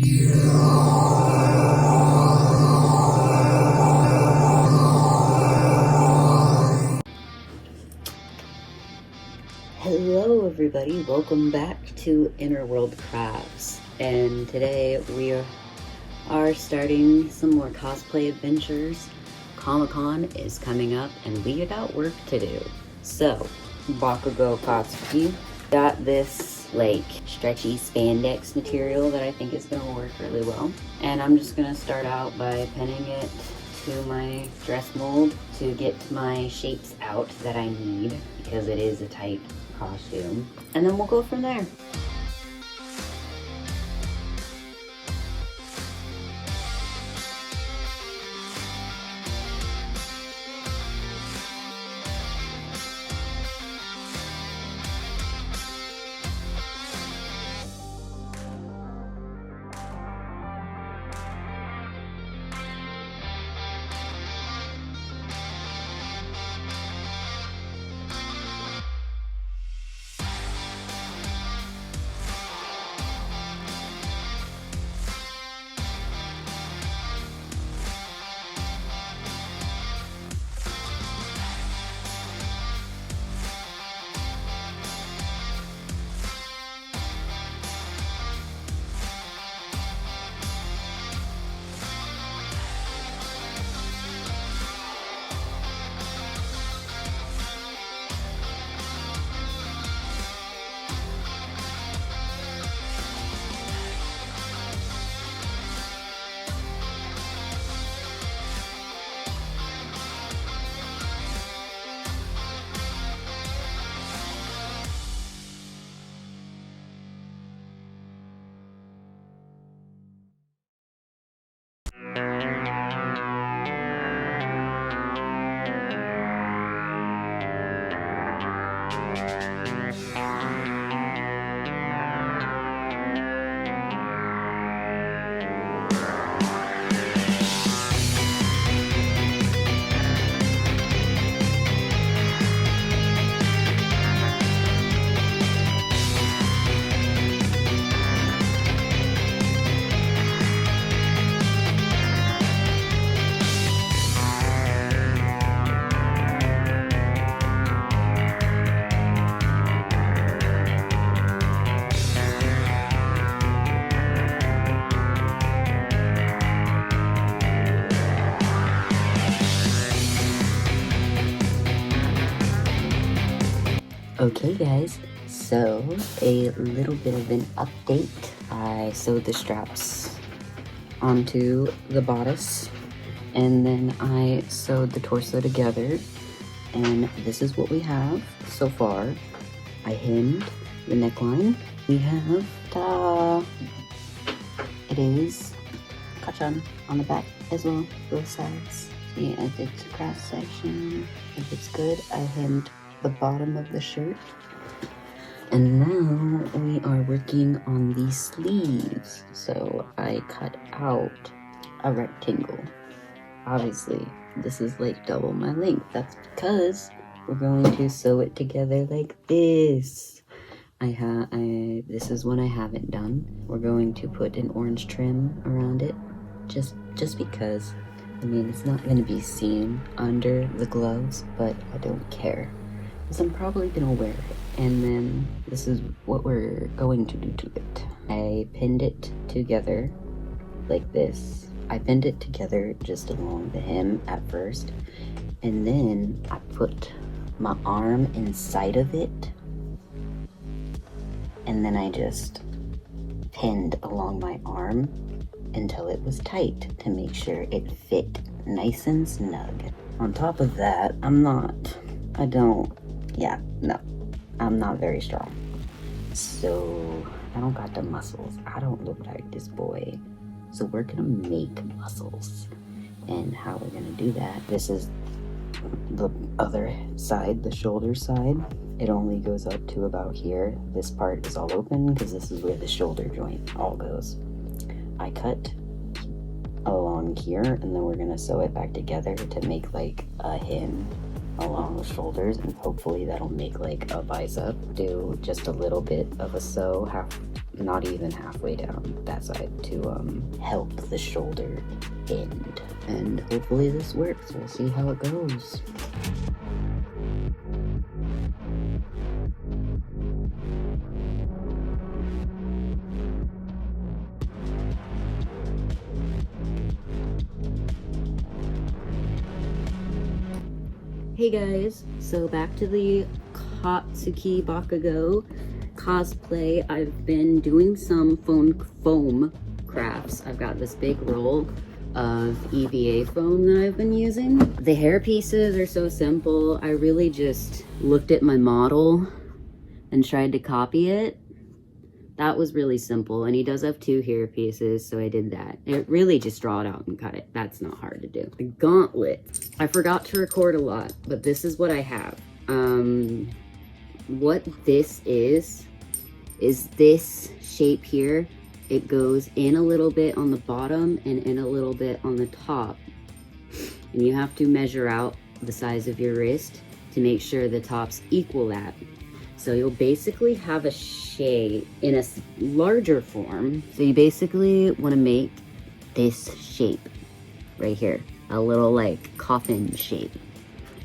Hello everybody, welcome back to Inner World Crafts, and today we are starting some more cosplay adventures. Comic-Con is coming up and we got work to do. So, Bakugo Katsuki got this like stretchy spandex material that I think is going to work really well. And I'm just going to start out by pinning it to my dress mold to get my shapes out that I need because it is a tight costume, and then we'll go from there. Okay guys, so a little bit of an update. I sewed the straps onto the bodice and then I sewed the torso together, and this is what we have so far. I hemmed the neckline. We have, ta-da! It is kachan on the back as well, both sides. See, I did the cross section. If it's good, I hemmed the bottom of the shirt, and now we are working on the sleeves. So I cut out a rectangle. Obviously this is like double my length. That's because we're going to sew it together like this. This is one I haven't done. We're going to put an orange trim around it just because, I mean, it's not going to be seen under the gloves, but I don't care. So I'm probably gonna wear it, and then this is what we're going to do to it. I pinned it together like this. I pinned it together just along the hem at first, and then I put my arm inside of it, and then I just pinned along my arm until it was tight to make sure it fit nice and snug. On top of that, I'm not very strong. So I don't got the muscles. I don't look like this boy. So we're gonna make muscles. And how we're gonna do that, this is the other side, the shoulder side. It only goes up to about here. This part is all open because this is where the shoulder joint all goes. I cut along here, and then we're gonna sew it back together to make like a hem along the shoulders, and hopefully that'll make like a bicep. Do just a little bit of a sew, not even halfway down that side to help the shoulder end. And hopefully this works. We'll see how it goes. Hey guys, so back to the Katsuki Bakugo cosplay. I've been doing some foam crafts. I've got this big roll of EVA foam that I've been using. The hair pieces are so simple. I really just looked at my model and tried to copy it. That was really simple, and he does have 2 hair pieces, so I did that. It really just draw it out and cut it. That's not hard to do. The gauntlet. I forgot to record a lot, but this is what I have. What this is this shape here. It goes in a little bit on the bottom and in a little bit on the top. And you have to measure out the size of your wrist to make sure the tops equal that. So you'll basically have a shape in a larger form. So you basically want to make this shape right here, a little like coffin shape.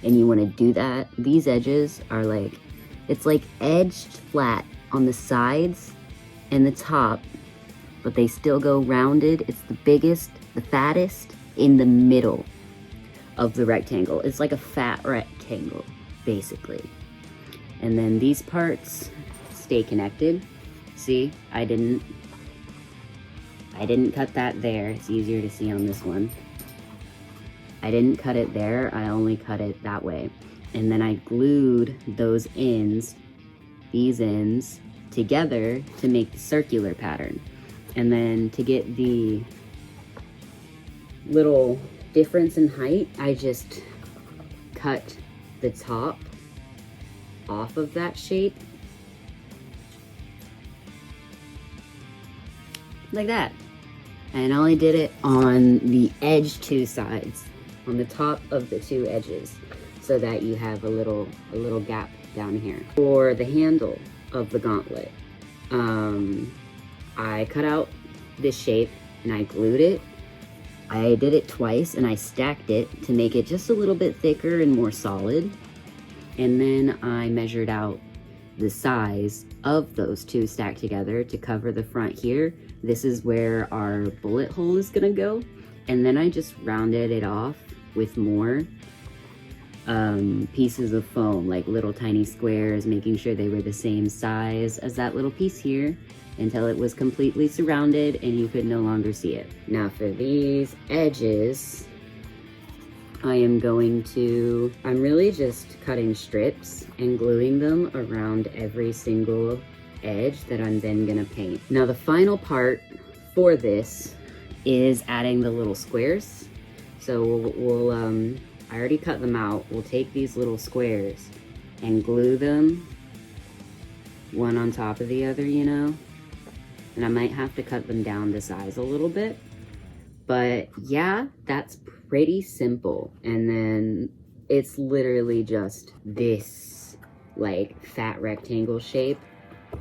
And you want to do that. These edges are like, it's like edged flat on the sides and the top, but they still go rounded. It's the biggest, the fattest in the middle of the rectangle. It's like a fat rectangle, basically. And then these parts stay connected. See, I didn't cut that there. It's easier to see on this one. I didn't cut it there, I only cut it that way. And then I glued those ends, these ends, together to make the circular pattern. And then to get the little difference in height, I just cut the top off of that shape like that. And I only did it on the edge 2 sides, on the top of the 2 edges, so that you have a little gap down here. For the handle of the gauntlet, I cut out this shape and I glued it. I did it twice and I stacked it to make it just a little bit thicker and more solid. And then I measured out the size of those 2 stacked together to cover the front here. This is where our bullet hole is gonna go. And then I just rounded it off with more pieces of foam, like little tiny squares, making sure they were the same size as that little piece here until it was completely surrounded and you could no longer see it. Now for these edges, I'm really just cutting strips and gluing them around every single edge that I'm then gonna paint. Now the final part for this is adding the little squares. So we'll I already cut them out. We'll take these little squares and glue them one on top of the other, you know? And I might have to cut them down to size a little bit. But yeah, that's pretty simple. And then it's literally just this like fat rectangle shape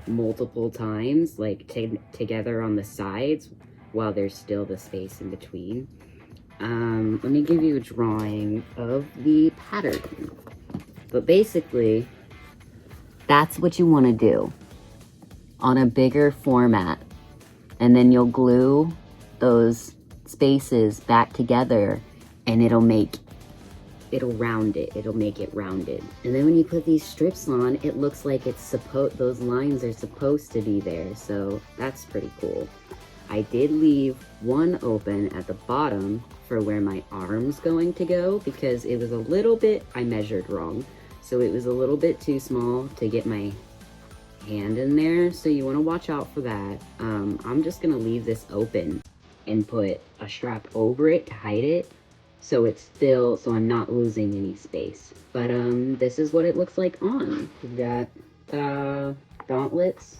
multiple times, like together on the sides while there's still the space in between. Let me give you a drawing of the pattern. But basically, that's what you want to do on a bigger format. And then you'll glue those spaces back together and it'll round it. It'll make it rounded. And then when you put these strips on, it looks like those lines are supposed to be there. So that's pretty cool. I did leave one open at the bottom for where my arm's going to go because it was a little bit, I measured wrong. So it was a little bit too small to get my hand in there. So you want to watch out for that. I'm just going to leave this open and put a strap over it to hide it. So I'm not losing any space. But this is what it looks like on. We've got gauntlets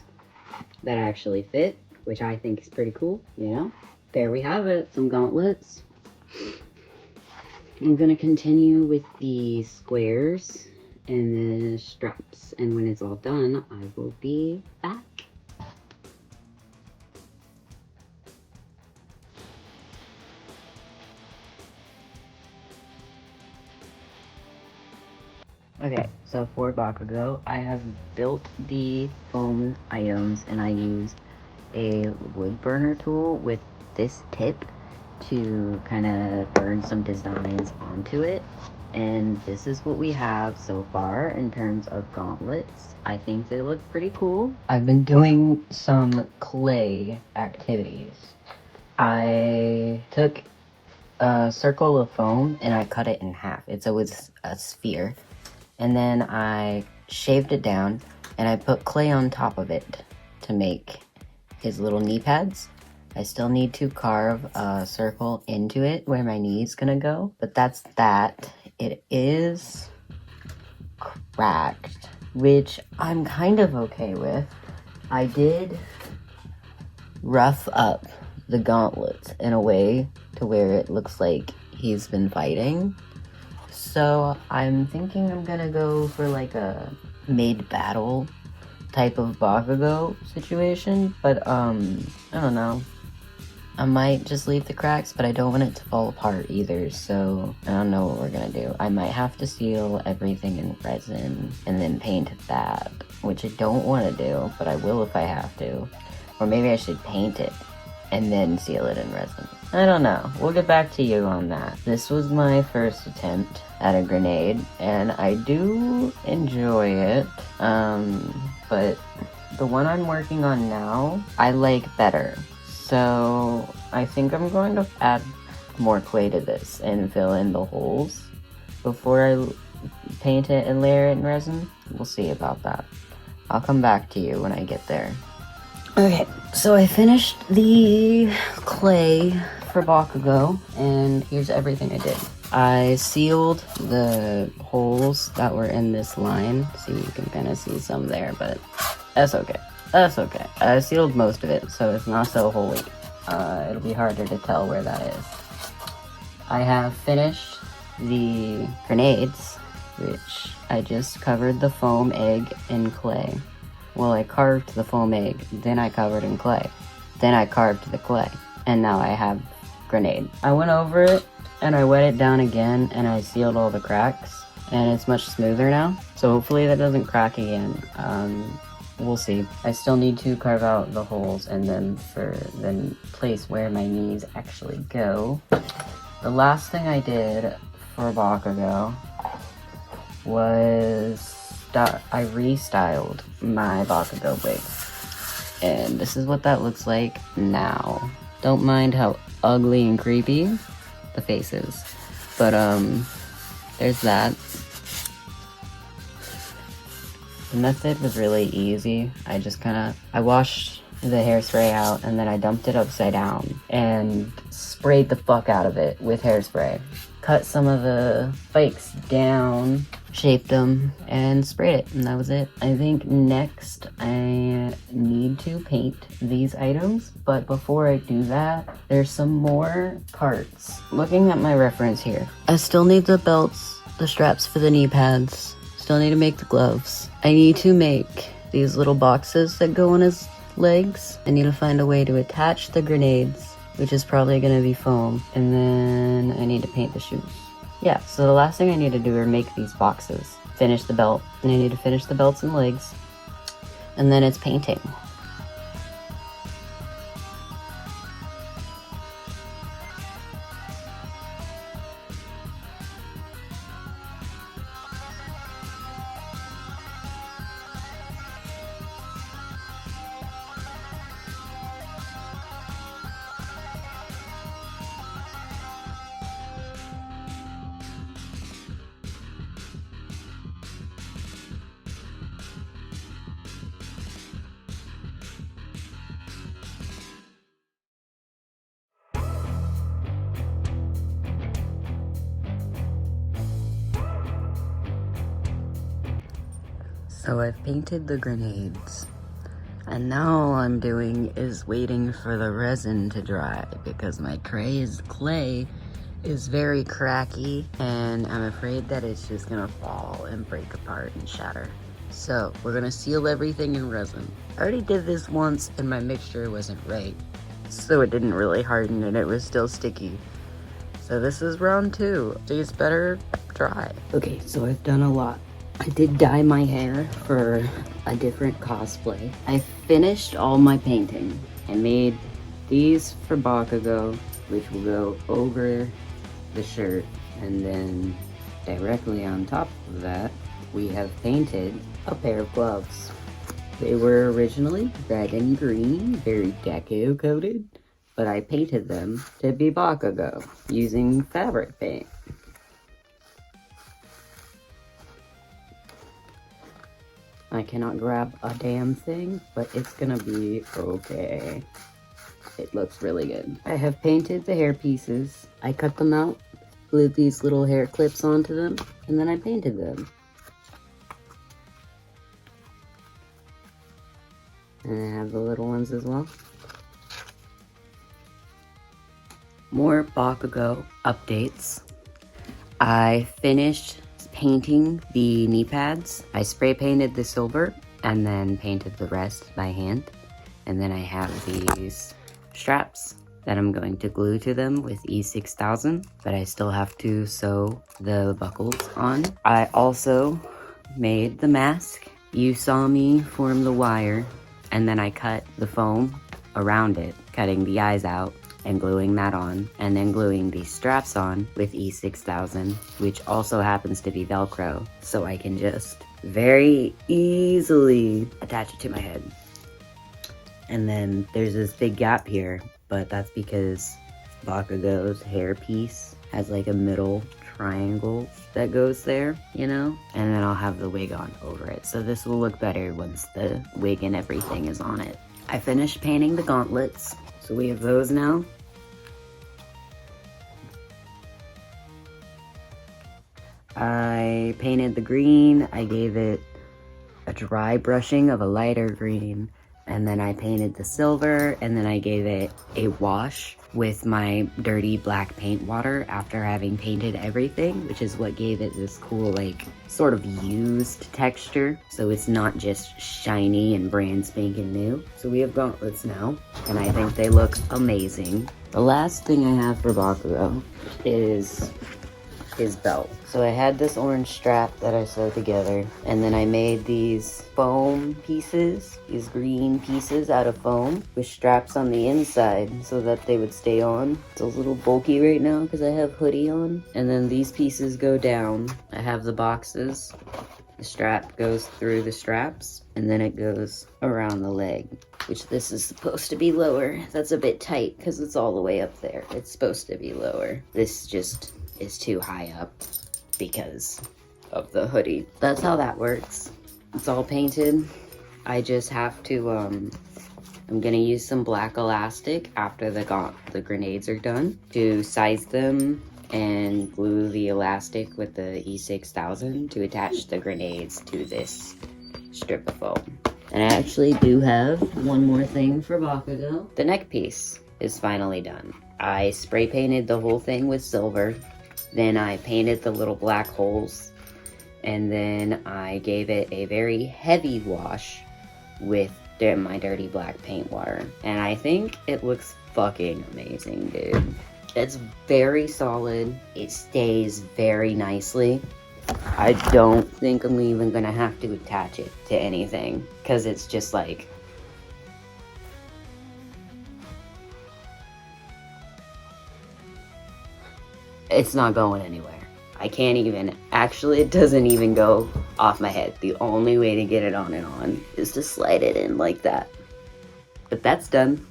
that actually fit, which I think is pretty cool, you know? There we have it, some gauntlets. I'm gonna continue with the squares and the straps, and when it's all done, I will be back. Okay, so for Bakugo, I have built the foam items and I used a wood burner tool with this tip to kind of burn some designs onto it. And this is what we have so far in terms of gauntlets. I think they look pretty cool. I've been doing some clay activities. I took a circle of foam and I cut it in half. It's always a sphere. And then I shaved it down and I put clay on top of it to make his little knee pads. I still need to carve a circle into it where my knee's gonna go, but that's that. It is cracked, which I'm kind of okay with. I did rough up the gauntlets in a way to where it looks like he's been fighting. So I'm thinking I'm gonna go for like a mid-battle type of Bakugo situation, but I don't know. I might just leave the cracks, but I don't want it to fall apart either, so I don't know what we're gonna do. I might have to seal everything in resin and then paint that, which I don't want to do, but I will if I have to. Or maybe I should paint it and then seal it in resin. I don't know. We'll get back to you on that. This was my first attempt at a grenade, and I do enjoy it, but the one I'm working on now, I like better. So I think I'm going to add more clay to this and fill in the holes before I paint it and layer it in resin. We'll see about that. I'll come back to you when I get there. Okay, so I finished the clay for Bakugo, and here's everything I did. I sealed the holes that were in this line. See, you can kind of see some there, but that's okay. That's okay. I sealed most of it, so it's not so holy. It'll be harder to tell where that is. I have finished the grenades, which I just covered the foam egg in clay. Well, I carved the foam egg, then I covered in clay. Then I carved the clay, and now I have grenade. I went over it, and I wet it down again, and I sealed all the cracks, and it's much smoother now. So hopefully that doesn't crack again. We'll see. I still need to carve out the holes and then for the place where my knees actually go. The last thing I did for Bakugo was I restyled my Bakugo wig. And this is what that looks like now. Don't mind how ugly and creepy the face is. But there's that. The method was really easy. I washed the hairspray out and then I dumped it upside down and sprayed the fuck out of it with hairspray. Cut some of the spikes down, shaped them, and sprayed it, and that was it. I think next I need to paint these items, but before I do that, there's some more parts. Looking at my reference here, I still need the belts, the straps for the knee pads. Still need to make the gloves. I need to make these little boxes that go on his legs. I need to find a way to attach the grenades, which is probably going to be foam. And then I need to paint the shoes. Yeah, so the last thing I need to do are make these boxes. Finish the belt. And I need to finish the belts and legs. And then it's painting. So I've painted the grenades, and now all I'm doing is waiting for the resin to dry because my clay is very cracky and I'm afraid that it's just gonna fall and break apart and shatter. So we're gonna seal everything in resin. I already did this once and my mixture wasn't right, so it didn't really harden and it was still sticky. So this is round 2. So it's better dry. Okay, so I've done a lot. I did dye my hair for a different cosplay. I finished all my painting. I made these for Bakugo, which will go over the shirt, and then directly on top of that, we have painted a pair of gloves. They were originally red and green, very deco coated, but I painted them to be Bakugo using fabric paint. I cannot grab a damn thing, but it's gonna be okay. It looks really good. I have painted the hair pieces. I cut them out, glued these little hair clips onto them, and then I painted them. And I have the little ones as well. More Bakugo updates. I finished painting the knee pads. I spray painted the silver and then painted the rest by hand. And then I have these straps that I'm going to glue to them with E6000, but I still have to sew the buckles on. I also made the mask. You saw me form the wire, and then I cut the foam around it, cutting the eyes out and gluing that on, and then gluing these straps on with E6000, which also happens to be Velcro, so I can just very easily attach it to my head. And then there's this big gap here, but that's because Bakugo's hair piece has like a middle triangle that goes there, you know? And then I'll have the wig on over it. So this will look better once the wig and everything is on it. I finished painting the gauntlets, so we have those now. I painted the green. I gave it a dry brushing of a lighter green, and then I painted the silver, and then I gave it a wash with my dirty black paint water after having painted everything, which is what gave it this cool, like, sort of used texture, so it's not just shiny and brand spanking new. So we have gauntlets now, and I think they look amazing. The last thing I have for Bakugo is his belt. So I had this orange strap that I sewed together, and then I made these foam pieces, these green pieces out of foam with straps on the inside so that they would stay on. It's a little bulky right now because I have hoodie on. And then these pieces go down. I have the boxes. The strap goes through the straps, and then it goes around the leg, which this is supposed to be lower. That's a bit tight because it's all the way up there. It's supposed to be lower. This just is too high up because of the hoodie. That's how that works. It's all painted. I just have to, I'm gonna use some black elastic after the grenades are done to size them and glue the elastic with the E6000 to attach the grenades to this strip of foam. And I actually do have one more thing for Bakugo. The neck piece is finally done. I spray painted the whole thing with silver. Then I painted the little black holes, and then I gave it a very heavy wash with my dirty black paint water. And I think it looks fucking amazing, dude. It's very solid. It stays very nicely. I don't think I'm even gonna have to attach it to anything, because it's just like, it's not going anywhere. I can't even, actually it doesn't even go off my head. The only way to get it on and on is to slide it in like that. But that's done.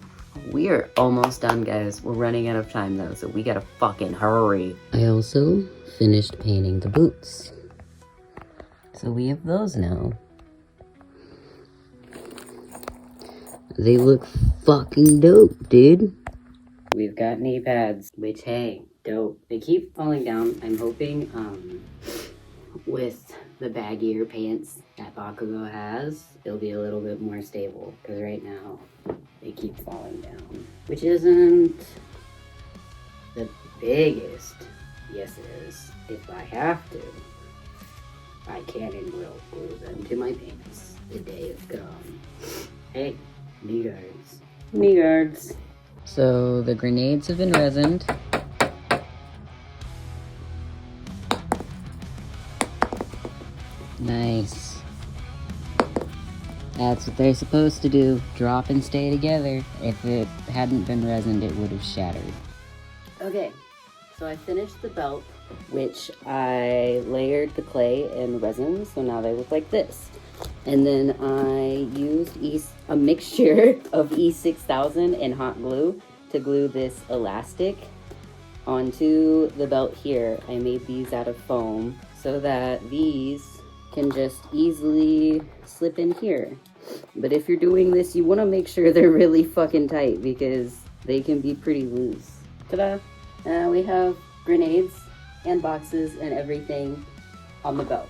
We are almost done, guys. We're running out of time though, so we gotta fucking hurry. I also finished painting the boots. So we have those now. They look fucking dope, dude. We've got knee pads, which, hey, dope. They keep falling down. I'm hoping, with the baggier pants that Bakugo has, it'll be a little bit more stable. Because right now, they keep falling down. Which isn't the biggest. Yes, it is. If I have to, I can and will glue them to my pants. The day is gone. Hey, knee guards. Knee guards. So the grenades have been resined. Nice. That's what they're supposed to do. Drop and stay together. If it hadn't been resined, it would have shattered. Okay, so I finished the belt, which I layered the clay and resin, so now they look like this. And then I used a mixture of E6000 and hot glue to glue this elastic onto the belt here. I made these out of foam so that these can just easily slip in here. But if you're doing this, you want to make sure they're really fucking tight because they can be pretty loose. Ta-da! We have grenades and boxes and everything on the belt,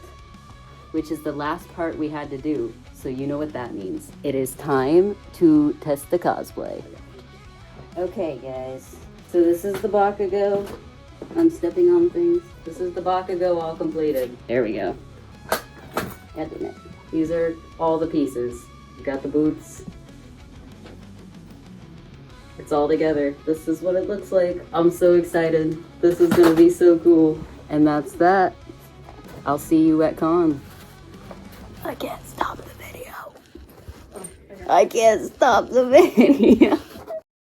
which is the last part we had to do. So you know what that means. It is time to test the cosplay. Okay, guys. So this is the Bakugo. I'm stepping on things. This is the Bakugo all completed. There we go. These are all the pieces. You got the boots. It's all together. This is what it looks like. I'm so excited. This is gonna be so cool. And that's that. I'll see you at con. I can't stop the video. I can't stop the video.